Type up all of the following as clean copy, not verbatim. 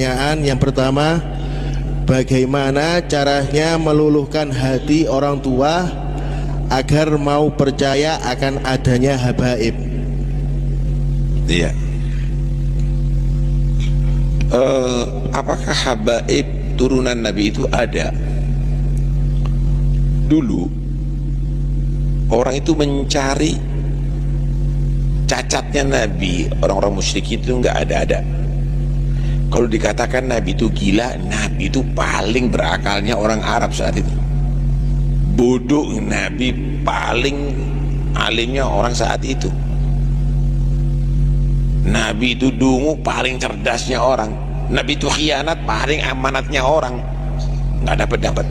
pertanyaan. Yang pertama, bagaimana caranya meluluhkan hati orang tua agar mau percaya akan adanya habaib? Iya. Apakah habaib turunan Nabi itu ada? Dulu orang itu mencari cacatnya Nabi. Orang-orang musyrik itu nggak ada. Kalau dikatakan Nabi itu gila, Nabi itu paling berakalnya orang Arab saat itu. Bodoh, Nabi paling alimnya orang saat itu. Nabi itu dungu, paling cerdasnya orang. Nabi itu khianat, paling amanatnya orang. Nggak dapat.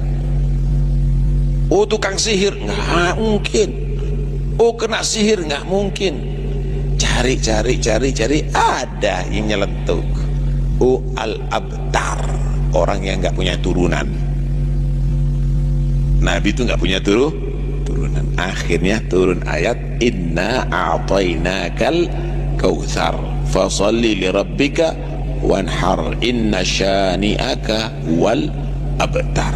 Oh, tukang sihir, nggak mungkin. Oh, kena sihir, nggak mungkin. Cari, ada yang nyeletuk. Oh, al-abtar, orang yang nggak punya turunan. Nabi itu nggak punya turunan. Akhirnya turun ayat, inna a'tainakal kautsar fasalli lirabbika wanhar inna syani'aka wal abtar.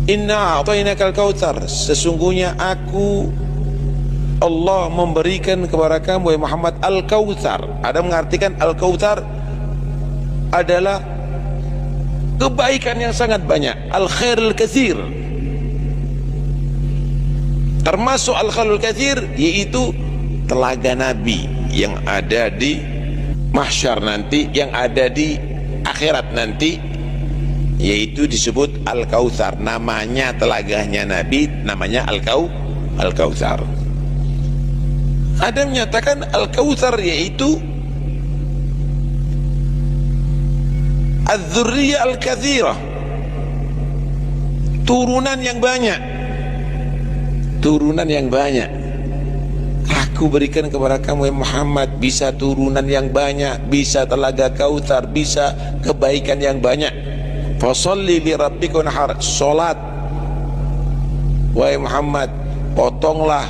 Inna a'tainakal kautsar, sesungguhnya aku Allah memberikan kepada kamu Muhammad al-kautsar. Ada mengartikan al-kautsar adalah kebaikan yang sangat banyak, al-khairul katsir. Termasuk al-khairul katsir yaitu telaga Nabi yang ada di mahsyar nanti, yang ada di akhirat nanti, yaitu disebut Al-Kautsar. Namanya telaganya Nabi, namanya Al-Kautsar. Ada menyatakan Al-Kautsar yaitu Az-Dzurriyyah Al-Katsirah, turunan yang banyak. Aku berikan kepada kamu Muhammad bisa turunan yang banyak, bisa telaga Kautsar, bisa kebaikan yang banyak. Fasalli li rabbika wanhar, salat wahai Muhammad, potonglah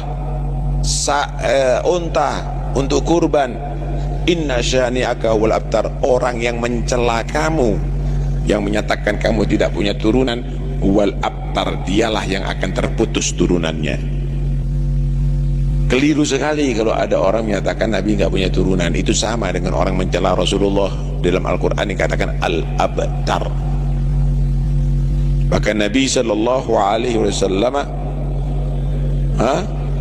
unta untuk kurban. Inna syani'aka wal abtar, orang yang mencela kamu, yang menyatakan kamu tidak punya turunan, wal abtar, dialah yang akan terputus turunannya. Keliru sekali kalau ada orang menyatakan Nabi nggak punya turunan. Itu sama dengan orang mencela Rasulullah. Dalam Al-Quran dikatakan al-abtar. Bahkan Nabi Sallallahu Alaihi Wasallam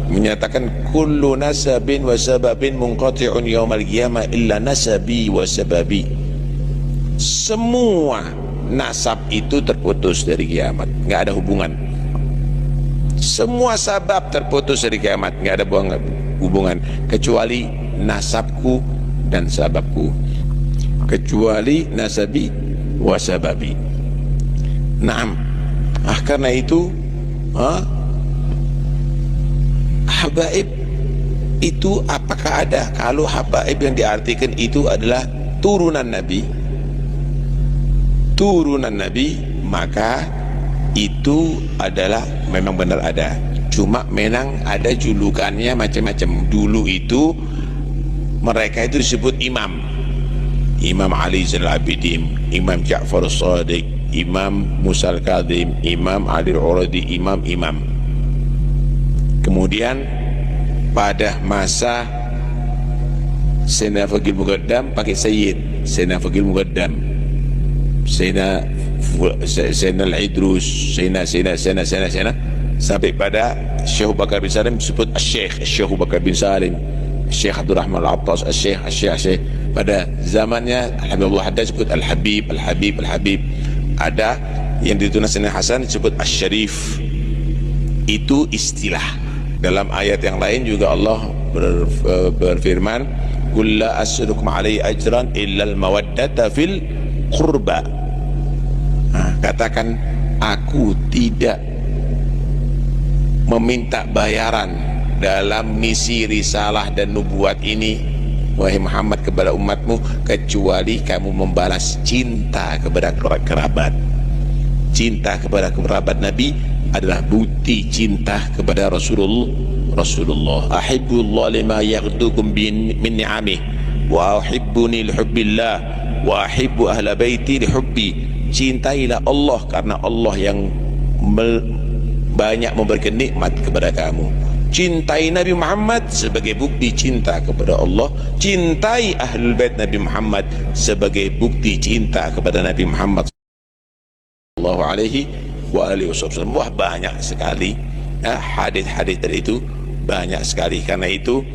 menyatakan kullu nasabin wa sababin munqati'un yaumal qiyamah illa nasabi wa sababi. Semua nasab itu terputus dari kiamat, nggak ada hubungan. Semua sabab terputus dari kiamat, nggak ada hubungan kecuali nasabku dan sababku, kecuali nasabi wa sababi. Naam. Karena itu habaib itu apakah ada? Kalau habaib yang diartikan itu adalah turunan Nabi, maka itu adalah memang benar ada. Cuma memang ada julukannya macam-macam. Dulu itu mereka itu disebut imam Ali Zainal Abidin, Imam Ja'far As-Shadiq, Imam Musa Al-Kadhim, Imam Ali Al-Uradi, imam. Kemudian pada masa Sayyidina Faqih Muqaddam pakai Sayyid, Sayyidina Faqih Muqaddam, Sayyidina Al-Idrus, Sayyidina sampai pada Syekh Bakar bin Salim disebut Syekh Bakar bin Salim, Syekh Abdul Rahman Al-Attas, Syekh. Pada zamannya Alhamdulillah Haddad disebut Al-Habib. Ada yang ditulis Sayyidina Hasan disebut Asy-Syarif. Itu istilah. Dalam ayat yang lain juga Allah berfirman, qul la as'alukum alaihi ajran illa al-mawaddata fil qurba. Katakan aku tidak meminta bayaran dalam misi risalah dan nubuat ini wahai Muhammad kepada umatmu, kecuali kamu membalas cinta kepada kerabat. Cinta kepada kerabat Nabi adalah bukti cinta kepada Rasulullah. Ahibbullah lima yaghdukum min ni'amih wa ahibbuni lihubbillah wa ahibbu ahla baiti li hubbi, cintailah Allah karena Allah yang banyak memberikan nikmat kepada kamu. Cintai Nabi Muhammad sebagai bukti cinta kepada Allah. Cintai Ahlul Bait Nabi Muhammad sebagai bukti cinta kepada Nabi Muhammad sallallahu alaihi wa alihi wasallam. Wah, banyak sekali hadis-hadis dari itu, banyak sekali. Karena itu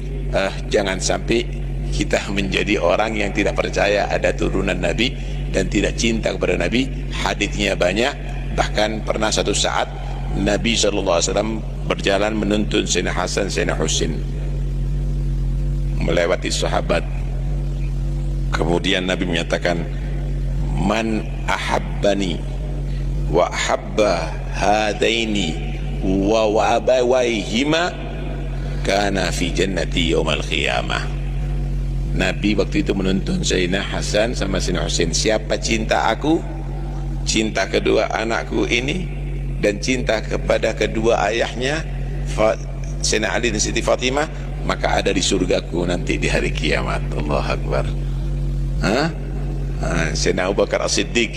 jangan sampai kita menjadi orang yang tidak percaya ada turunan Nabi dan tidak cinta kepada Nabi. Hadisnya banyak. Bahkan pernah satu saat Nabi SAW berjalan menuntun Sayyidina Hasan, Sayyidina Husin, melewati sahabat. Kemudian Nabi menyatakan, man ahabbani wa ahabba hadaini wa abawaihima kana fi jannati yaumal qiyamah. Nabi waktu itu menuntun Sayyidina Hasan sama Sayyidina Husin, siapa cinta aku, cinta kedua anakku ini, dan cinta kepada kedua ayahnya Sayyidina Ali dan Siti Fatimah, maka ada di surgaku nanti di hari kiamat. Allahu Akbar. Sayyidina Abu Bakar As-Siddiq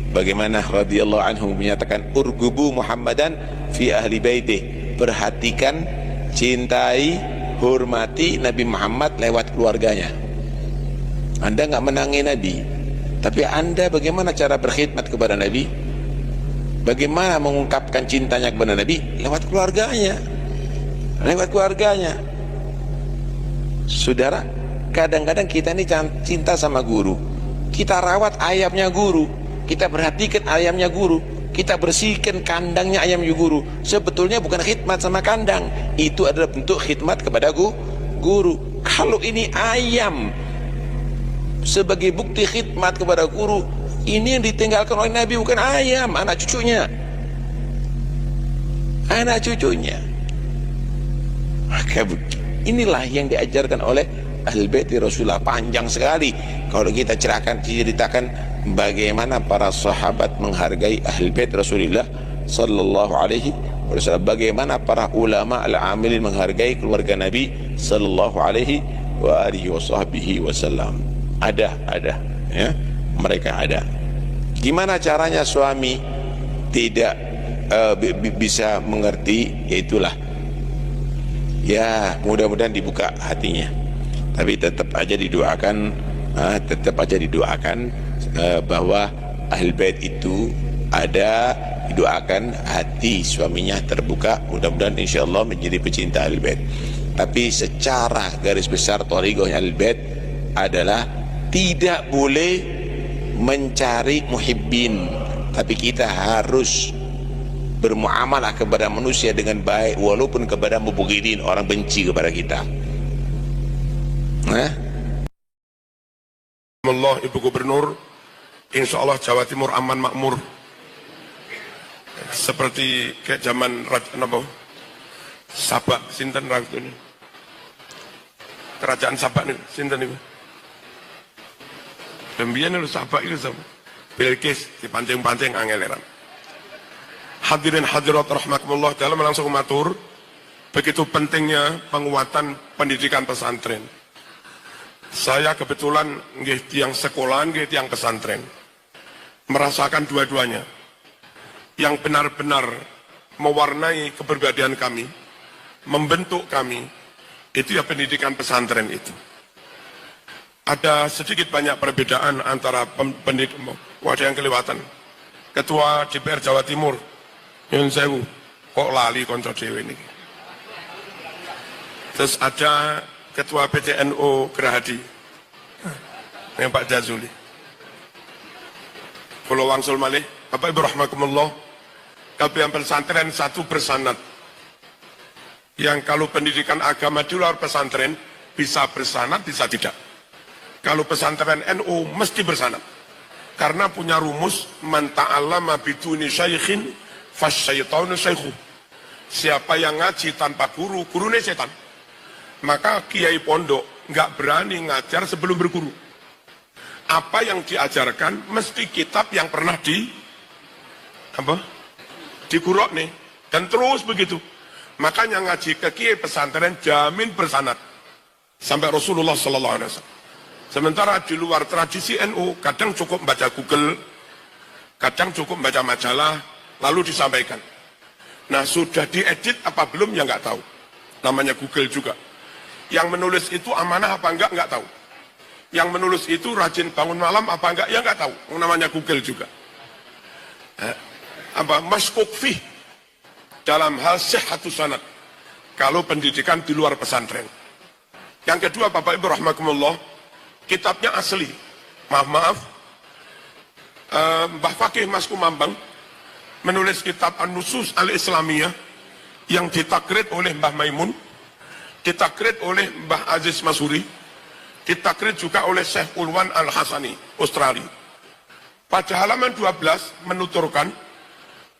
bagaimana radhiyallahu anhu menyatakan, urgubu Muhammadan fi ahli baitih, perhatikan, cintai, hormati Nabi Muhammad lewat keluarganya. Anda nggak menangi Nabi, tapi Anda bagaimana cara berkhidmat kepada Nabi? Bagaimana mengungkapkan cintanya kepada Nabi? Lewat keluarganya. Lewat keluarganya. Saudara, kadang-kadang kita ini cinta sama guru, kita rawat ayamnya guru, kita perhatikan ayamnya guru, kita bersihkan kandangnya ayam guru. Sebetulnya bukan khidmat sama kandang, itu adalah bentuk khidmat kepada guru. Kalau ini ayam sebagai bukti khidmat kepada guru, ini yang ditinggalkan oleh Nabi bukan ayam, anak cucunya. Anak cucunya. Maka inilah yang diajarkan oleh Ahlul Bait Rasulullah. Panjang sekali kalau kita ceritakan bagaimana para sahabat menghargai Ahlul Bait Rasulullah sallallahu alaihi wasallam, bagaimana para ulama al-amilin menghargai keluarga Nabi sallallahu alaihi wa alihi wasallam. Ada ya, mereka ada. Gimana caranya suami tidak bisa mengerti? Yaitulah, ya mudah-mudahan dibuka hatinya, tapi tetap aja didoakan, bahwa Ahlul Bait itu ada, didoakan hati suaminya terbuka, mudah-mudahan insyaallah menjadi pecinta Ahlul Bait. Tapi secara garis besar thariqahnya Ahlul Bait adalah tidak boleh mencari muhibbin, tapi kita harus bermuamalah kepada manusia dengan baik walaupun kepada mubughidin, orang benci kepada kita. Allah Ibu Gubernur, insya Allah Jawa Timur aman makmur, seperti kayak zaman Sabak, sinten ratu ini, kerajaan Sabak nih, sinten itu. Pembiayaan lu Sabak itu sama Bilqis di pancing-pancing angeleran. Hadirin hadirat rahmatullah, dalam langsung matur begitu pentingnya penguatan pendidikan pesantren. Saya kebetulan nggih tiang sekolahan, nggih tiang pesantren, merasakan dua-duanya. Yang benar-benar mewarnai kepribadian kami, membentuk kami, itu ya pendidikan pesantren itu. Ada sedikit banyak perbedaan antara pendidik, wadah yang kelewatan. Ketua DPR Jawa Timur, Yun Sewu, kok lali konco dewe ini. Terus ada Ketua PTNO Gerahadi, yang Pak Jazuli. Pulau Wangsul Malih, Bapak Ibu Rahmatullah, KPM pesantren satu bersanad. Yang kalau pendidikan agama di luar pesantren bisa bersanad, bisa tidak. Kalau pesantren NU mesti bersanad, karena punya rumus man ta'allama biduni syaikhin fasyaitanu syaikhu. Siapa yang ngaji tanpa guru, gurunya setan. Maka kiai pondok nggak berani ngajar sebelum berguru. Apa yang diajarkan mesti kitab yang pernah diguruk nih, dan terus begitu. Makanya ngaji ke kiai pesantren jamin bersanad sampai Rasulullah Sallallahu Alaihi Wasallam. Sementara di luar tradisi NU, kadang cukup baca Google, kadang cukup baca majalah, lalu disampaikan. Nah, sudah diedit apa belum ya nggak tahu. Namanya Google juga. Yang menulis itu amanah apa nggak tahu. Yang menulis itu rajin bangun malam apa enggak, ya nggak tahu. Namanya Google juga. Maskuk fih dalam hal sihhatus sanad. Kalau pendidikan di luar pesantren. Yang kedua, Bapak Ibu rahimakumullah, kitabnya asli. Maaf, Mbah Fakih Mas Kumambang menulis kitab An-Nusus Al-Islamiyah yang ditakrid oleh Mbah Maimun, ditakrid oleh Mbah Aziz Masuri, ditakrid juga oleh Syekh Ulwan Al-Hasani, Australia. Pada halaman 12 menuturkan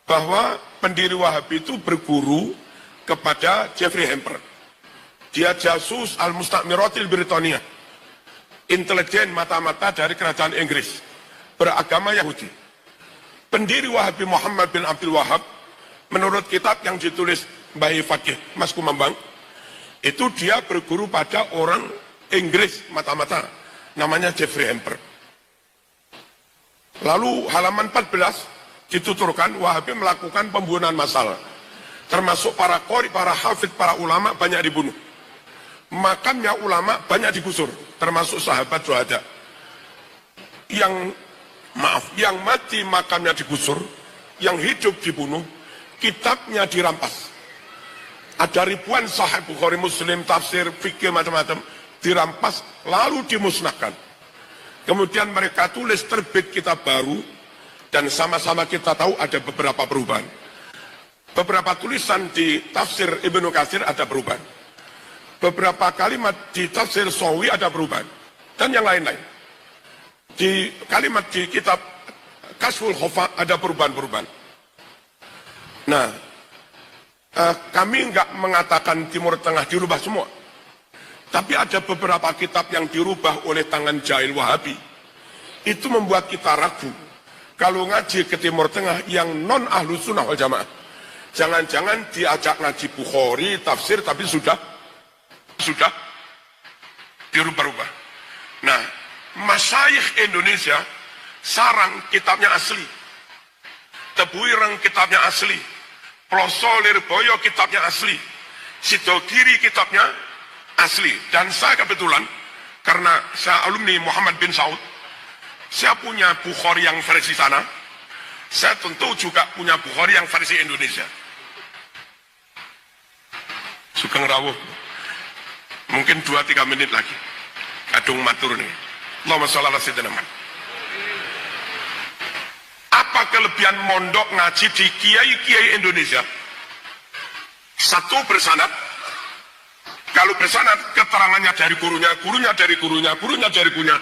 bahwa pendiri Wahabi itu berguru kepada Jeffrey Hamper. Dia jasus Al-Mustakmiratil Britania, intelijen mata-mata dari kerajaan Inggris, beragama Yahudi. Pendiri Wahabi Muhammad bin Abdul Wahab, menurut kitab yang ditulis Mbah Fakih Mas Kumambang, itu dia berguru pada orang Inggris mata-mata, namanya Jeffrey Hamper. Lalu halaman 14 dituturkan Wahabi melakukan pembunuhan massal, termasuk para qori, para hafid, para ulama banyak dibunuh. Makamnya ulama banyak digusur, termasuk sahabat syuhada. Yang mati makamnya digusur, yang hidup dibunuh, kitabnya dirampas. Ada ribuan sahih Bukhari, Muslim, tafsir, fikih, macam-macam dirampas, lalu dimusnahkan. Kemudian mereka tulis terbit kitab baru, dan sama-sama kita tahu ada beberapa perubahan. Beberapa tulisan di tafsir Ibnu Katsir ada perubahan. Beberapa kalimat di tafsir Sawi ada perubahan. Dan yang lain-lain. Di kalimat di kitab Kasful Khofa ada perubahan-perubahan. Nah, kami enggak mengatakan Timur Tengah dirubah semua. Tapi ada beberapa kitab yang dirubah oleh tangan jahil Wahabi. Itu membuat kita ragu. Kalau ngaji ke Timur Tengah yang non Ahlus Sunnah wal Jamaah, jangan-jangan diajak ngaji Bukhari, tafsir, tapi sudah dirubah-rubah. Nah, masyayikh Indonesia sarang kitabnya asli, Tebuireng kitabnya asli, Ploso Lirboyo kitabnya asli, Sidogiri kitabnya asli. Dan saya kebetulan, karena saya alumni Muhammad bin Saud, saya punya Bukhari yang versi sana, saya tentu juga punya Bukhari yang versi Indonesia. Sugeng rawuh, mungkin 2-3 menit lagi kadung matur nih. Allahumma sholli ala sayyidina Muhammad. Apa kelebihan mondok ngaji di kiai-kiai Indonesia? Satu, bersanad. Kalau bersanad, keterangannya dari gurunya, gurunya dari gurunya, gurunya dari gurunya,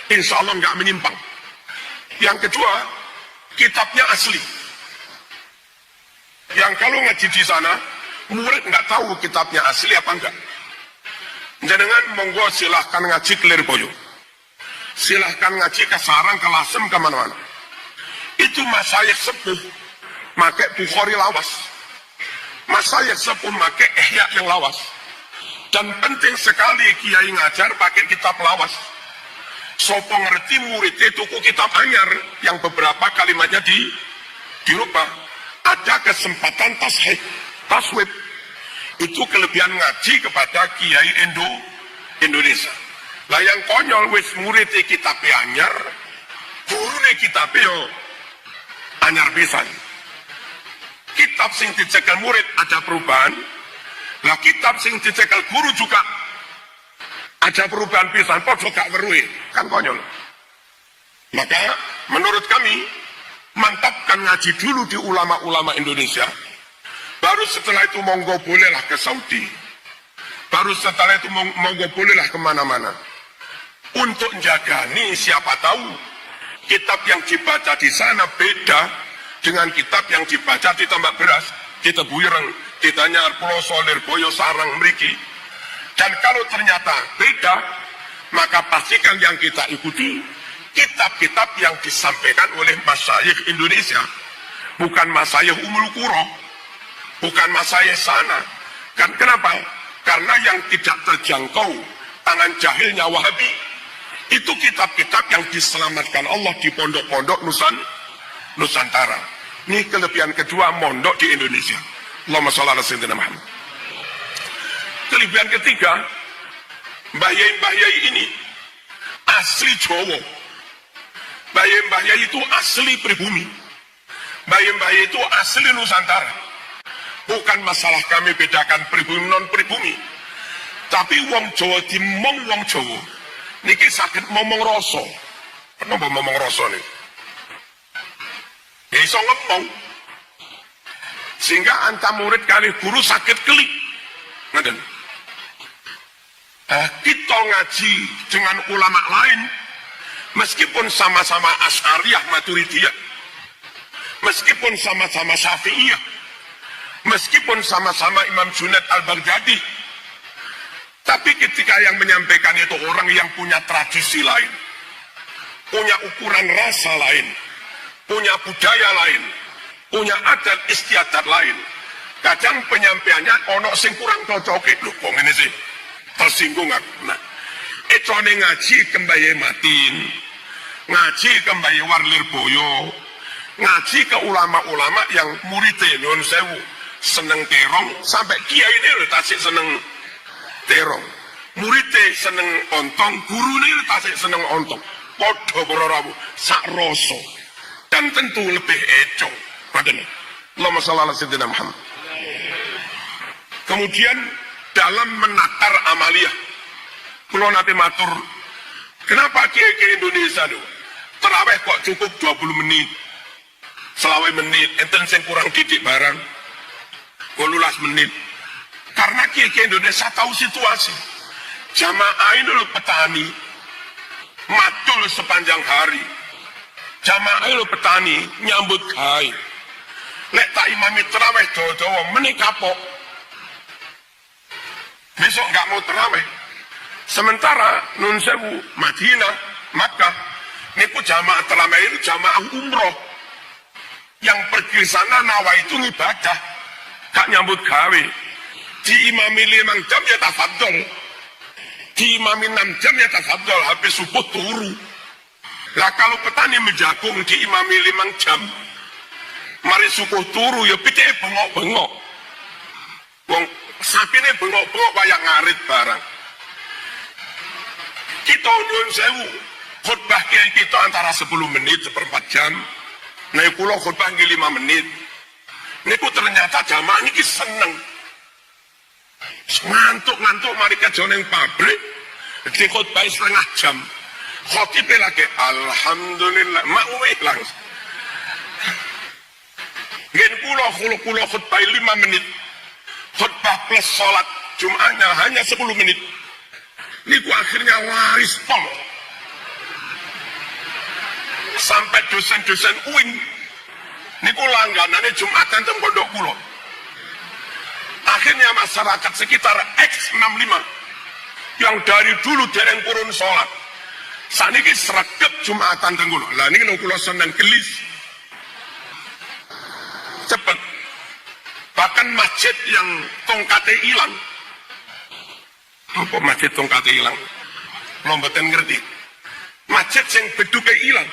insya Allah nggak menyimpang. Yang kedua, kitabnya asli. Yang kalau ngaji di sana, murid nggak tahu kitabnya asli apa enggak. Jangan monggo silahkan ngaji ke Lirboyo, silahkan ngaji ke Sarang, ke Lasem, kemana-mana. Itu masyayikh sepuh pakai Bukhari lawas, masyayikh sepuh pakai Ihya yang lawas. Dan penting sekali kiai ngajar pakai kitab lawas. Sopo ngerti muridnya tuku kitab anyar yang beberapa kalimatnya dirubah. Ada kesempatan taswib. Itu kelebihan ngaji kepada kiai Indonesia. Lah yang konyol wis muridnya kitab anyar, gurune kitab yo anyar pisan. Kitab sing dicekel murid ada perubahan. Lah kitab sing dicekel guru juga ada perubahan pisan, padha gak weruhe, kan konyol. Maka menurut kami mantapkan ngaji dulu di ulama-ulama Indonesia. Baru setelah itu monggo bolehlah ke Saudi. Baru setelah itu monggo bolehlah kemana-mana. Untuk jaga nih, siapa tahu kitab yang dibaca di sana beda dengan kitab yang dibaca di Tambak Beras, di Tebuireng, di Tanyar, Ploso, Lirboyo, Sarang, Mriki. Dan kalau ternyata beda, maka pastikan yang kita ikuti kitab-kitab yang disampaikan oleh masyayikh Indonesia, bukan masyayikh Umul Qura, bukan masyayikh sana. Kan kenapa? Karena yang tidak terjangkau tangan jahilnya Wahabi, Itu kitab-kitab yang diselamatkan Allah di pondok-pondok Nusantara. Ini kelebihan kedua mondok di Indonesia. Allahumma sholli ala sayyidina Muhammad. Kelebihan ketiga, Mbah Yai ini asli Jawa. Mbah Yai itu asli pribumi. Mbah Yai itu asli Nusantara. Bukan masalah kami bedakan pribumi non pribumi. Tapi wong Jawa dimong wong Jawa. Niki sakit ngomong rasa. Kenapa ngomong rasa nih? Ya iso ngomong. Sehingga antar murid kali guru sakit klik. Ngaten. Kita ngaji dengan ulama lain, meskipun sama-sama Asy'ariyah Maturidiyah, meskipun sama-sama Syafi'iyah, meskipun sama-sama Imam Junaid Al-Baghdadi, tapi ketika yang menyampaikan itu orang yang punya tradisi lain, punya ukuran rasa lain, punya budaya lain, punya adat istiadat lain, kadang penyampaiannya ono sing kurang cocok. Lho kok ngene sih? Tersinggung aku. Nah, itu ngaji kembali matin, ngaji kembali warlir boyo, ngaji ke ulama-ulama yang muridnya nyuwun sewu seneng terong, sampai kiai ini lho tasik seneng terong, muridnya seneng ontong, guru ini tasik seneng ontong, podo bororabu sak roso, dan tentu lebih eco. Allahumma sholli ala sayyidina Muhammad. Kemudian dalam menatar amaliyah, kalau nanti matur, kenapa kiai Indonesia itu terawih kok cukup 20 menit, selawai menit, enten sing kurang didik barang 18 menit. Karena kiai Indonesia tahu situasi. Jamaah ini loh petani, matul sepanjang hari. Jamaah ini petani, nyambut gawe. Lek tak imami terawih dawa-dawa menit kapok. Besok nggak mau terawih. Sementara Nun Sewu, Madinah, Makkah, niku jamaah terawih itu jamaah umroh. Yang pergi sana nawa itu ibadah, gak nyambut gawe. Diimami 5 jam ya tafadhol. Diimami 6 jam ya tafadhol, habis subuh turu. Lah kalau petani menjagung diimami 5 jam, mari subuh turu ya pitike bengok-bengok. Wong sapine bengok-bengok kayak ngarit barang. Kita nyuwun sewu, khutbah kiai kita antara 10 menit, 1/4 jam. Nah, kula khutbah 5 menit. Niku ternyata jamaah niki seneng. Ngantuk-ngantuk mari kerja ning pabrik, di khutbah 1/2 jam. Khotibe lagi alhamdulillah, makwe langsung. Ngen kula khutbah 5 menit. Khutbah plus sholat Jumatnya hanya 10 menit. Niku akhirnya waris pol. Sampai dosen-dosen UIN niku langganane Jumatan teng pondok kula. Akhirnya masyarakat sekitar X65 yang dari dulu dereng purun sholat, saniki sregep Jumatan teng kula. Lah niki kula seneng gelis. Cepet. Bahkan masjid yang tongkatnya hilang. Apa masjid tongkatnya hilang? Belum betul ngerti. Masjid yang beduknya hilang.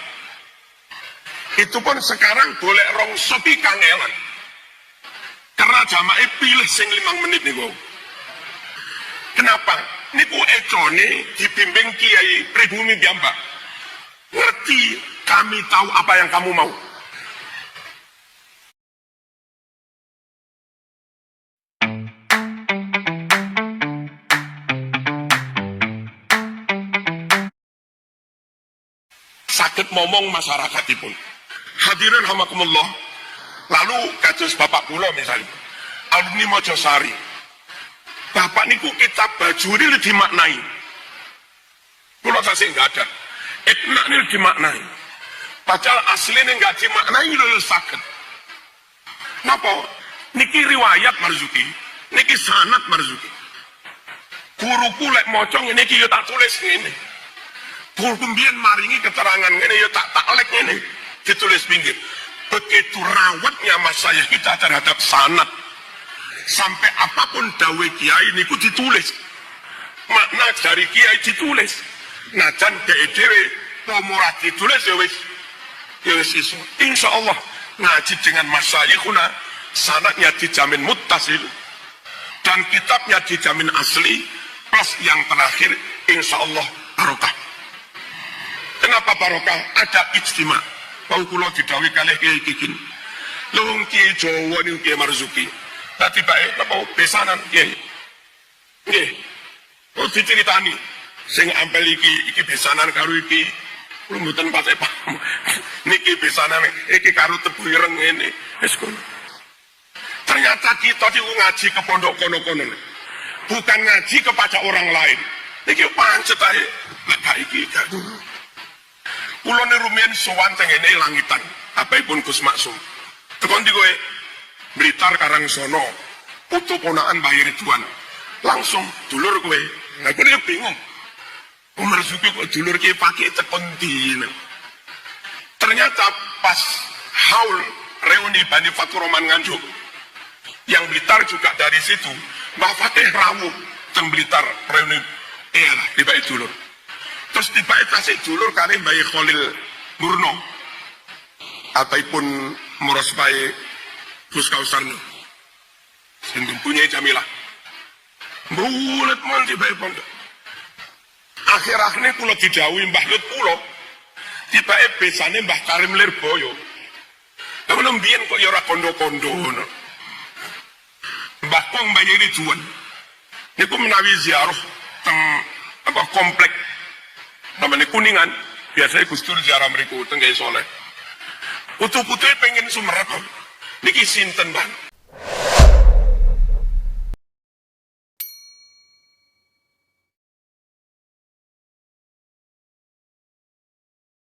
Itu pun sekarang boleh rongsopi kangelan. Karena jamaah pilih sing 5 menit nih gua. Kenapa? Niku econe dibimbing kiai pribumi piyambak. Ngerti, kami tahu apa yang kamu mau. Sakit ngomong masyarakatipun. Hadirin rahimakumullah. Lalu kados bapak kula misalnya, alumni Mojosari. Bapak niku kitab Bajuri dimaknai. Kula tasih enggak ada. Ibna ini dimaknai. Padahal aslinya enggak dimaknai lho sakit. Napa? Niki riwayat Marzuki, niki sanad Marzuki. Guruku lek maca ngene iki ya tak tulis ngene. Guru pembian maringi keterangan ngene ya tak lek ngene, ditulis pinggir. Begitu rawatnya masaya kita terhadap sanad, sampai apapun dawe kiai niku ditulis, makna dari kiai ditulis. najan dhewe pomora ditulis ya wis iso. Insyaallah ngaji dengan masyayikhuna sanadnya dijamin muttasil dan kitabnya dijamin asli plus yang terakhir insyaallah barokah. Kenapa barokah? Ada ijtima. Kau kula didhawuhi kalih Kiai Kikin. Lung Kiai Jawa niku Kiai Marzuki. Tadi bae napa besanan Kiai. Nggih. Kok diceritani sing ampel iki besanan karo iki. Kula mboten pate paham. Niki besanan iki karo tebu ireng ngene. Wis kono. Ternyata kita di ngaji ke pondok kono-kono. Bukan ngaji kepada orang lain. Niki pancet ae. Lah iki gak dulu. Kulo rumiyin sowan teng ngene langitan. Apaipun Gus Maksum. Tekon di kowe Blitar Karangsono. Putu ponakan Bayi Ridwan. Langsung dulur kowe. Lah kowe bingung. Umar Zuki kok dulur ki pakai tekon di. Ternyata pas haul reuni Bani Faturoman Nganjuk. Yang Blitar juga dari situ. Mbak Fatih rawuh teng Blitar reuni di Bayi dulur. Terus tiba kasih dulur kali Bayi Khalil Murno ataupun Muros Bayi Gus Kausarno sing punya Jamilah bulet manti Bayi pondok akhir-akhirnya kulo didhawuhi Mbah Lut kulo tiba besane Mbah Karim Lirboyo namun mbiyen kok ya ora kondo-kondo Mbah Kong Bayi Ridwan niku menawi ziarah teng apa komplek namanya Kuningan, biasanya Gus Dur ziarah mriku teng Kiai Soleh. Putu-putu pengen sumerep. Niki sinten Bang?